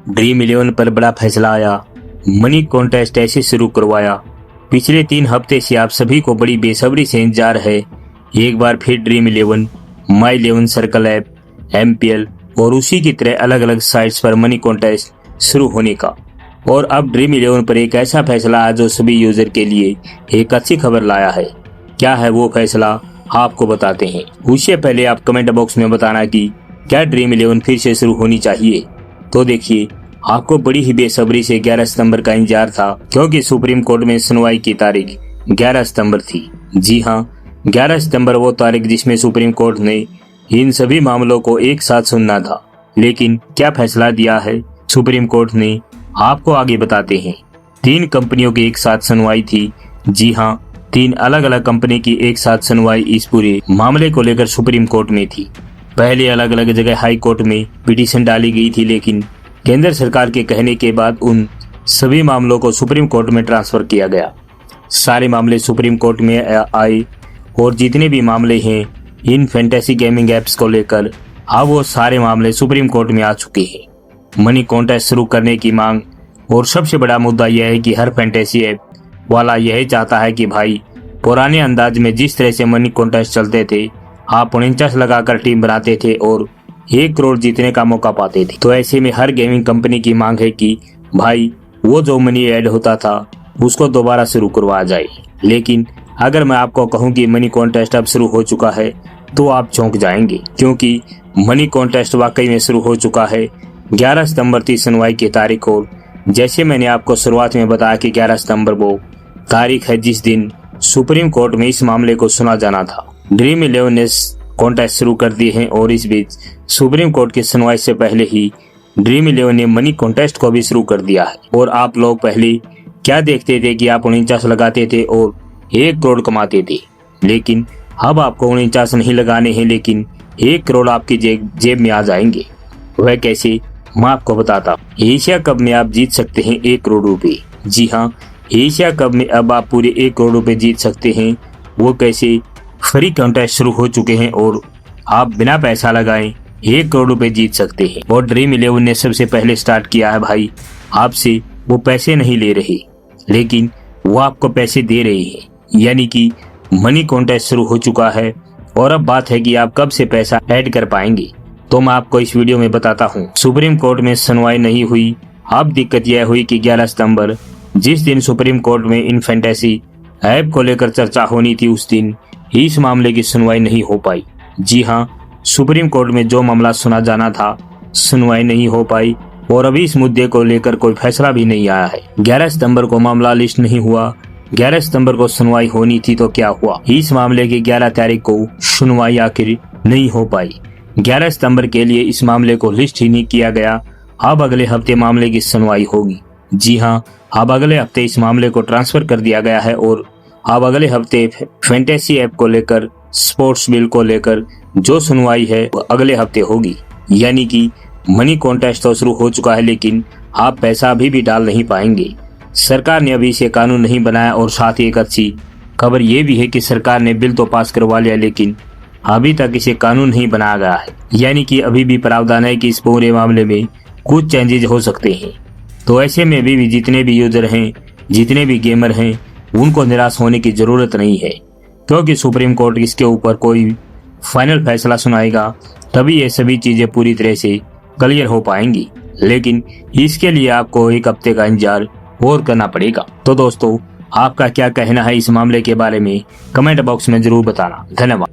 ड्रीम11 पर बड़ा फैसला आया। मनी कॉन्टेस्ट ऐसे शुरू करवाया। पिछले 3 हफ्ते से आप सभी को बड़ी बेसब्री से इंतजार है एक बार फिर ड्रीम11, माई 11 सर्कल ऐप, MPL और उसी की तरह अलग अलग साइट्स पर मनी कॉन्टेस्ट शुरू होने का। और अब ड्रीम11 पर एक ऐसा फैसला आया जो सभी यूजर के लिए एक अच्छी खबर लाया है। क्या है वो फैसला, आपको बताते हैं। उससे पहले आप कमेंट बॉक्स में बताना कि क्या ड्रीम11 फिर से शुरू होनी चाहिए। तो देखिए, आपको बड़ी ही बेसब्री से 11 सितंबर का इंतजार था, क्योंकि सुप्रीम कोर्ट में सुनवाई की तारीख 11 सितंबर थी। जी हाँ, 11 सितंबर वो तारीख जिसमें सुप्रीम कोर्ट ने इन सभी मामलों को एक साथ सुनना था। लेकिन क्या फैसला दिया है सुप्रीम कोर्ट ने, आपको आगे बताते हैं। 3 कंपनियों की एक साथ सुनवाई थी। जी हाँ, 3 अलग अलग कंपनी की एक साथ सुनवाई इस पूरे मामले को लेकर सुप्रीम कोर्ट में थी। पहले अलग अलग जगह हाई कोर्ट में पिटीशन डाली गई थी, लेकिन केंद्र सरकार के कहने के बाद उन सभी मामलों को सुप्रीम कोर्ट में ट्रांसफर किया गया। सारे मामले सुप्रीम कोर्ट में आए और जितने भी मामले हैं इन फैंटेसी गेमिंग एप्स को लेकर, अब वो सारे मामले सुप्रीम कोर्ट में आ चुके हैं। मनी कॉन्टेस्ट शुरू करने की मांग, और सबसे बड़ा मुद्दा यह है कि हर फैंटेसी ऐप वाला यही चाहता है कि भाई पुराने अंदाज में जिस तरह से मनी कॉन्टेस्ट चलते थे, आप 49 लगाकर टीम बनाते थे और 1 करोड़ जीतने का मौका पाते थे। तो ऐसे में हर गेमिंग कंपनी की मांग है कि भाई वो जो मनी ऐड होता था उसको दोबारा शुरू करवाया जाए। लेकिन अगर मैं आपको कहूं कि मनी कॉन्टेस्ट अब शुरू हो चुका है तो आप चौंक जाएंगे, क्योंकि मनी कॉन्टेस्ट वाकई में शुरू हो चुका है। 11 सितंबर थी सुनवाई की तारीख, और जैसे मैंने आपको शुरुआत में बताया कि 11 सितंबर वो तारीख है जिस दिन सुप्रीम कोर्ट में इस मामले को सुना जाना था। ड्रीम11 ने कॉन्टेस्ट शुरू कर दिए हैं, और इस बीच सुप्रीम कोर्ट की सुनवाई से पहले ही ड्रीम11 ने मनी कॉन्टेस्ट को भी शुरू कर दिया है। और आप लोग पहले क्या देखते थे कि आप 49 लगाते थे और 1 करोड़ कमाते थे, लेकिन अब आपको 49 नहीं लगाने हैं, लेकिन 1 करोड़ आपकी जेब में आ जाएंगे। वह कैसे, मैं आपको बताता हूँ। एशिया कप में आप जीत सकते हैं 1 करोड़ रुपए। जी हाँ, एशिया कप में अब आप पूरे 1 करोड़ रुपए जीत सकते हैं। वो कैसे, फ्री कॉन्टेस्ट शुरू हो चुके हैं और आप बिना पैसा लगाए 1 करोड़ रुपए जीत सकते हैं। और ड्रीम11 ने सबसे पहले स्टार्ट किया है भाई, आपसे वो पैसे नहीं ले रहे, लेकिन वो आपको पैसे दे रहे हैं। यानी कि मनी कॉन्टेस्ट शुरू हो चुका है, और अब बात है कि आप कब से पैसा ऐड कर पाएंगे। तो मैं आपको इस वीडियो में बताता हूँ। सुप्रीम कोर्ट में सुनवाई नहीं हुई। अब दिक्कत यह हुई कि 11 सितंबर जिस दिन सुप्रीम कोर्ट में इन फैंटेसी ऐप को लेकर चर्चा होनी थी, उस दिन इस मामले की सुनवाई नहीं हो पाई। जी हाँ, सुप्रीम कोर्ट में जो मामला सुना जाना था सुनवाई नहीं हो पाई, और अभी इस मुद्दे को लेकर कोई फैसला भी नहीं आया है। 11 सितंबर को मामला लिस्ट नहीं हुआ। 11 सितंबर को सुनवाई होनी थी, तो क्या हुआ, इस मामले की 11 तारीख को सुनवाई आखिर नहीं हो पाई। 11 सितंबर के लिए इस मामले को लिस्ट ही नहीं किया गया। अब अगले हफ्ते मामले की सुनवाई होगी। जी हाँ, अब अगले हफ्ते इस मामले को ट्रांसफर कर दिया गया है, और अब अगले हफ्ते फैंटेसी ऐप को लेकर, स्पोर्ट्स बिल को लेकर जो सुनवाई है वो अगले हफ्ते होगी। यानी कि मनी कॉन्टेस्ट तो शुरू हो चुका है, लेकिन आप पैसा अभी भी डाल नहीं पाएंगे। सरकार ने अभी इसे कानून नहीं बनाया, और साथ ही एक अच्छी खबर ये भी है कि सरकार ने बिल तो पास करवा लिया, लेकिन अभी तक इसे कानून नहीं बनाया गया है। यानी कि अभी भी प्रावधान है कि इस पूरे मामले में कुछ चेंजेस हो सकते हैं। तो ऐसे में अभी भी जितने भी यूजर हैं, जितने भी गेमर हैं, उनको निराश होने की जरूरत नहीं है, क्योंकि सुप्रीम कोर्ट इसके ऊपर कोई फाइनल फैसला सुनाएगा, तभी ये सभी चीजें पूरी तरह से क्लियर हो पाएंगी। लेकिन इसके लिए आपको 1 हफ्ते का इंतजार और करना पड़ेगा। तो दोस्तों, आपका क्या कहना है इस मामले के बारे में कमेंट बॉक्स में जरूर बताना। धन्यवाद।